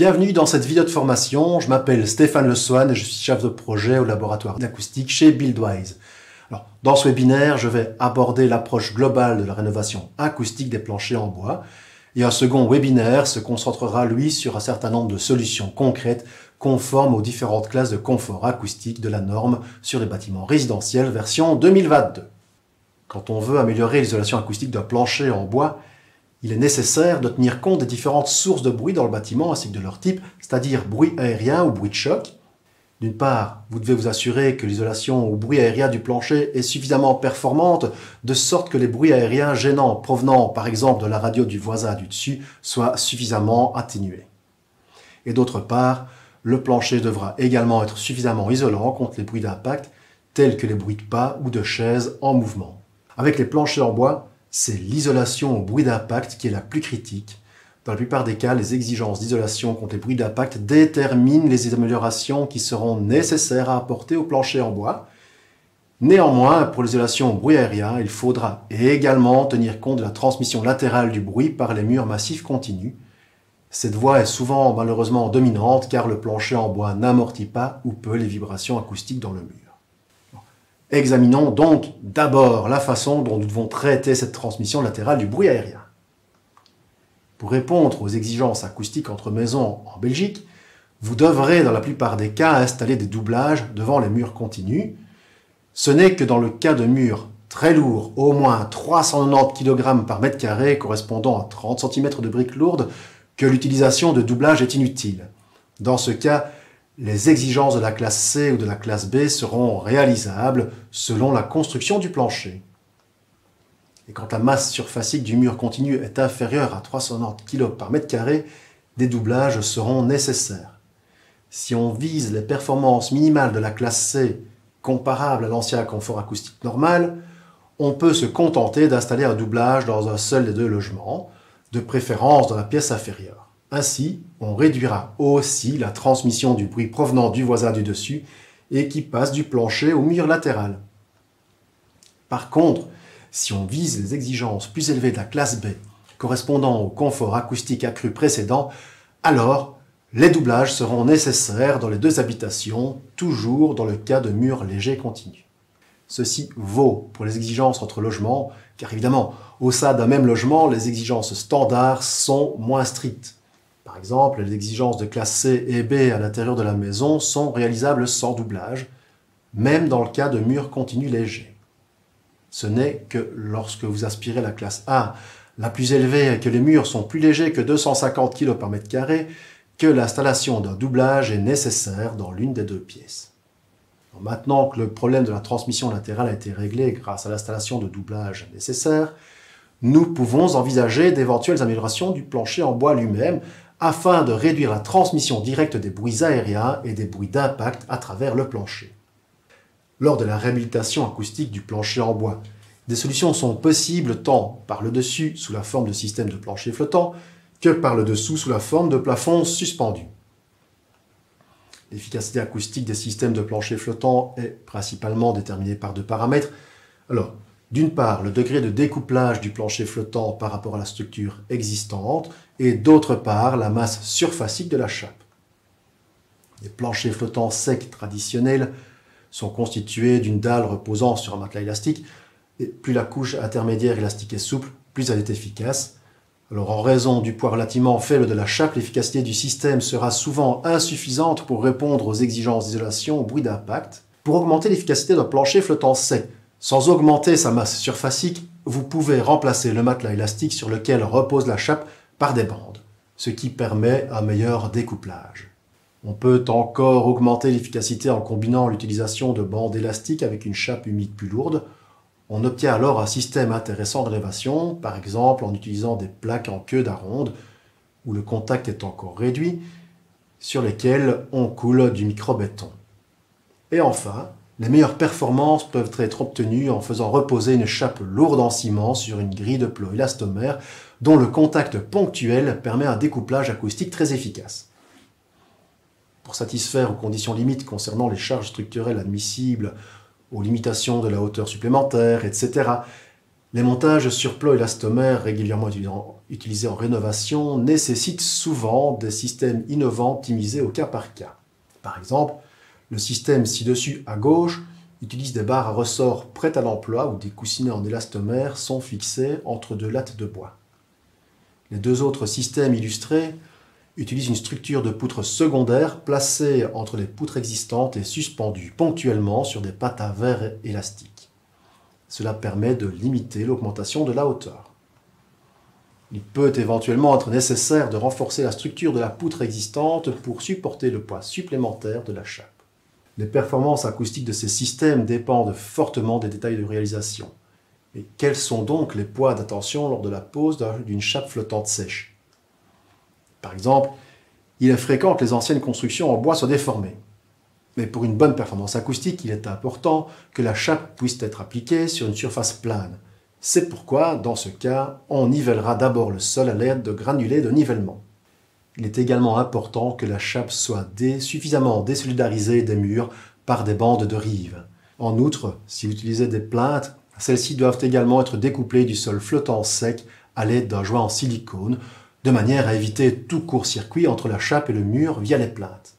Bienvenue dans cette vidéo de formation. Je m'appelle Stéphane Le Swan et je suis chef de projet au laboratoire d'acoustique chez Buildwise. Alors, dans ce webinaire, je vais aborder l'approche globale de la rénovation acoustique des planchers en bois. Et un second webinaire se concentrera, lui, sur un certain nombre de solutions concrètes conformes aux différentes classes de confort acoustique de la norme sur les bâtiments résidentiels version 2022. Quand on veut améliorer l'isolation acoustique d'un plancher en bois, il est nécessaire de tenir compte des différentes sources de bruit dans le bâtiment ainsi que de leur type, c'est-à-dire bruit aérien ou bruit de choc. D'une part, vous devez vous assurer que l'isolation au bruit aérien du plancher est suffisamment performante, de sorte que les bruits aériens gênants provenant par exemple de la radio du voisin du dessus soient suffisamment atténués. Et d'autre part, le plancher devra également être suffisamment isolant contre les bruits d'impact, tels que les bruits de pas ou de chaises en mouvement. Avec les planchers en bois, c'est l'isolation au bruit d'impact qui est la plus critique. Dans la plupart des cas, les exigences d'isolation contre les bruits d'impact déterminent les améliorations qui seront nécessaires à apporter au plancher en bois. Néanmoins, pour l'isolation au bruit aérien, il faudra également tenir compte de la transmission latérale du bruit par les murs massifs continus. Cette voie est souvent malheureusement dominante car le plancher en bois n'amortit pas ou peu les vibrations acoustiques dans le mur. Examinons donc d'abord la façon dont nous devons traiter cette transmission latérale du bruit aérien. Pour répondre aux exigences acoustiques entre maisons en Belgique, vous devrez dans la plupart des cas installer des doublages devant les murs continus. Ce n'est que dans le cas de murs très lourds, au moins 390 kg par mètre carré correspondant à 30 cm de briques lourdes, que l'utilisation de doublage est inutile. Dans ce cas, les exigences de la classe C ou de la classe B seront réalisables selon la construction du plancher. Et quand la masse surfacique du mur continu est inférieure à 390 kg par mètre carré, des doublages seront nécessaires. Si on vise les performances minimales de la classe C comparables à l'ancien confort acoustique normal, on peut se contenter d'installer un doublage dans un seul des deux logements, de préférence dans la pièce inférieure. Ainsi, on réduira aussi la transmission du bruit provenant du voisin du dessus et qui passe du plancher au mur latéral. Par contre, si on vise les exigences plus élevées de la classe B, correspondant au confort acoustique accru précédent, alors les doublages seront nécessaires dans les deux habitations, toujours dans le cas de murs légers continus. Ceci vaut pour les exigences entre logements, car évidemment, au sein d'un même logement, les exigences standards sont moins strictes. Par exemple, les exigences de classe C et B à l'intérieur de la maison sont réalisables sans doublage, même dans le cas de murs continus légers. Ce n'est que lorsque vous aspirez la classe A, la plus élevée et que les murs sont plus légers que 250 kg par mètre carré, que l'installation d'un doublage est nécessaire dans l'une des deux pièces. Maintenant que le problème de la transmission latérale a été réglé grâce à l'installation de doublage nécessaire, nous pouvons envisager d'éventuelles améliorations du plancher en bois lui-même afin de réduire la transmission directe des bruits aériens et des bruits d'impact à travers le plancher. Lors de la réhabilitation acoustique du plancher en bois, des solutions sont possibles tant par le dessus sous la forme de système de plancher flottant que par le dessous sous la forme de plafond suspendu. L'efficacité acoustique des systèmes de plancher flottant est principalement déterminée par deux paramètres. Alors, d'une part, le degré de découplage du plancher flottant par rapport à la structure existante et d'autre part, la masse surfacique de la chape. Les planchers flottants secs traditionnels sont constitués d'une dalle reposant sur un matelas élastique et plus la couche intermédiaire élastique est souple, plus elle est efficace. Alors, en raison du poids relativement faible de la chape, l'efficacité du système sera souvent insuffisante pour répondre aux exigences d'isolation au bruit d'impact. Pour augmenter l'efficacité d'un plancher flottant sec, sans augmenter sa masse surfacique, vous pouvez remplacer le matelas élastique sur lequel repose la chape par des bandes, ce qui permet un meilleur découplage. On peut encore augmenter l'efficacité en combinant l'utilisation de bandes élastiques avec une chape humide plus lourde. On obtient alors un système intéressant d'élévation, par exemple en utilisant des plaques en queue d'aronde, où le contact est encore réduit, sur lesquelles on coule du micro-béton. Et enfin, les meilleures performances peuvent être obtenues en faisant reposer une chape lourde en ciment sur une grille de plots élastomère dont le contact ponctuel permet un découplage acoustique très efficace. Pour satisfaire aux conditions limites concernant les charges structurelles admissibles, aux limitations de la hauteur supplémentaire, etc., Les montages sur plots élastomères régulièrement utilisés en rénovation nécessitent souvent des systèmes innovants optimisés au cas par cas. Par exemple, le système ci-dessus à gauche utilise des barres à ressort prêtes à l'emploi où des coussinets en élastomère sont fixés entre deux lattes de bois. Les deux autres systèmes illustrés utilisent une structure de poutre secondaire placée entre les poutres existantes et suspendue ponctuellement sur des pattes à verre élastiques. Cela permet de limiter l'augmentation de la hauteur. Il peut éventuellement être nécessaire de renforcer la structure de la poutre existante pour supporter le poids supplémentaire de la chape. Les performances acoustiques de ces systèmes dépendent fortement des détails de réalisation. Et quels sont donc les poids d'attention lors de la pose d'une chape flottante sèche? Par exemple, il est fréquent que les anciennes constructions en bois soient déformées. Mais pour une bonne performance acoustique, il est important que la chape puisse être appliquée sur une surface plane. C'est pourquoi, dans ce cas, on nivellera d'abord le sol à l'aide de granulés de nivellement. Il est également important que la chape soit suffisamment désolidarisée des murs par des bandes de rive. En outre, si vous utilisez des plinthes, celles-ci doivent également être découplées du sol flottant sec à l'aide d'un joint en silicone, de manière à éviter tout court-circuit entre la chape et le mur via les plinthes.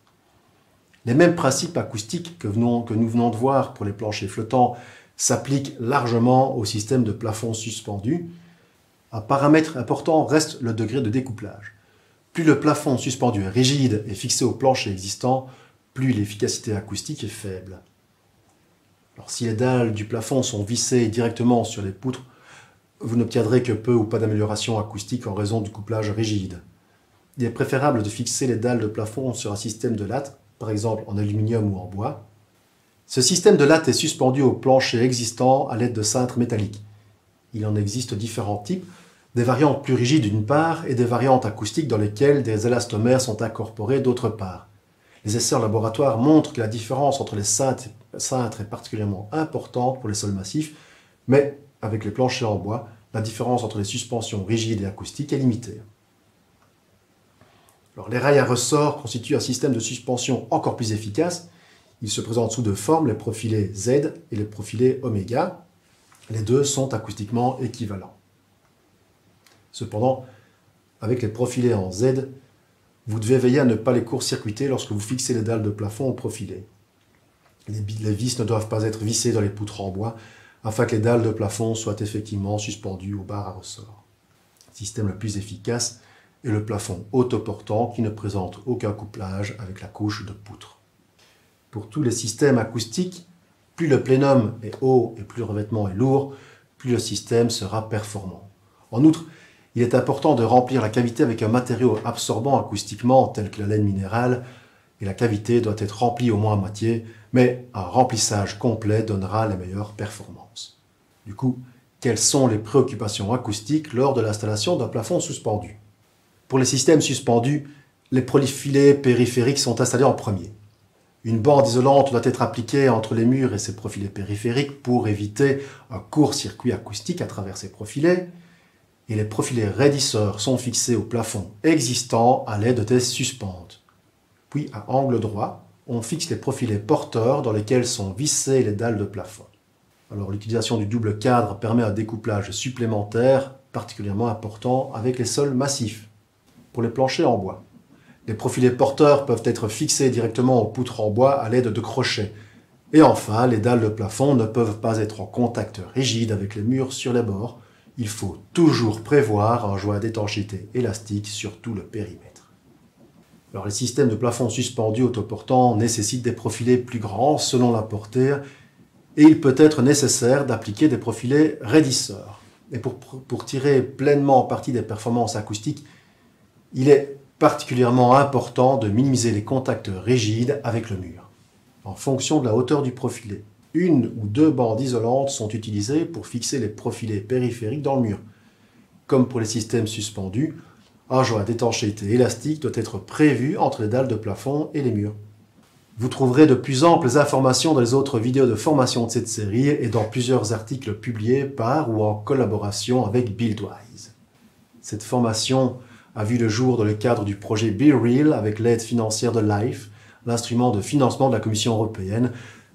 Les mêmes principes acoustiques que nous venons de voir pour les planchers flottants s'appliquent largement au système de plafond suspendu. Un paramètre important reste le degré de découplage. Plus le plafond suspendu est rigide et fixé au plancher existant, plus l'efficacité acoustique est faible. Alors, si les dalles du plafond sont vissées directement sur les poutres, vous n'obtiendrez que peu ou pas d'amélioration acoustique en raison du couplage rigide. Il est préférable de fixer les dalles de plafond sur un système de lattes, par exemple en aluminium ou en bois. Ce système de lattes est suspendu au plancher existant à l'aide de cintres métalliques. Il en existe différents types, des variantes plus rigides d'une part et des variantes acoustiques dans lesquelles des élastomères sont incorporés d'autre part. Les essais en laboratoire montrent que la différence entre les cintres est particulièrement importante pour les sols massifs, mais avec les planchers en bois, la différence entre les suspensions rigides et acoustiques est limitée. Alors, les rails à ressort constituent un système de suspension encore plus efficace. Ils se présentent sous deux formes, les profilés Z et les profilés oméga. Les deux sont acoustiquement équivalents. Cependant, avec les profilés en Z, vous devez veiller à ne pas les court-circuiter lorsque vous fixez les dalles de plafond au profilé. Les vis ne doivent pas être vissées dans les poutres en bois afin que les dalles de plafond soient effectivement suspendues aux barres à ressort. Le système le plus efficace est le plafond autoportant qui ne présente aucun couplage avec la couche de poutre. Pour tous les systèmes acoustiques, plus le plénum est haut et plus le revêtement est lourd, plus le système sera performant. En outre, il est important de remplir la cavité avec un matériau absorbant acoustiquement tel que la laine minérale, et la cavité doit être remplie au moins à moitié, mais un remplissage complet donnera les meilleures performances. Du coup, quelles sont les préoccupations acoustiques lors de l'installation d'un plafond suspendu? Pour les systèmes suspendus, les profilés périphériques sont installés en premier. Une bande isolante doit être appliquée entre les murs et ces profilés périphériques pour éviter un court-circuit acoustique à travers ces profilés, et les profilés raidisseurs sont fixés au plafond existant à l'aide de suspentes. Puis, à angle droit, on fixe les profilés porteurs dans lesquels sont vissées les dalles de plafond. Alors, l'utilisation du double cadre permet un découplage supplémentaire particulièrement important avec les sols massifs. Pour les planchers en bois, les profilés porteurs peuvent être fixés directement aux poutres en bois à l'aide de crochets. Et enfin, les dalles de plafond ne peuvent pas être en contact rigide avec les murs sur les bords. Il faut toujours prévoir un joint d'étanchéité élastique sur tout le périmètre. Alors, les systèmes de plafond suspendus autoportants nécessitent des profilés plus grands selon la portée et il peut être nécessaire d'appliquer des profilés raidisseurs. Et pour tirer pleinement parti des performances acoustiques, il est particulièrement important de minimiser les contacts rigides avec le mur. En fonction de la hauteur du profilé, une ou deux bandes isolantes sont utilisées pour fixer les profilés périphériques dans le mur. Comme pour les systèmes suspendus, un joint d'étanchéité élastique doit être prévu entre les dalles de plafond et les murs. Vous trouverez de plus amples informations dans les autres vidéos de formation de cette série et dans plusieurs articles publiés par ou en collaboration avec Buildwise. Cette formation a vu le jour dans le cadre du projet BeReal avec l'aide financière de LIFE, l'instrument de financement de la Commission européenne.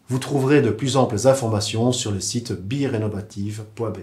Vous trouverez de plus amples informations sur le site birenovative.be.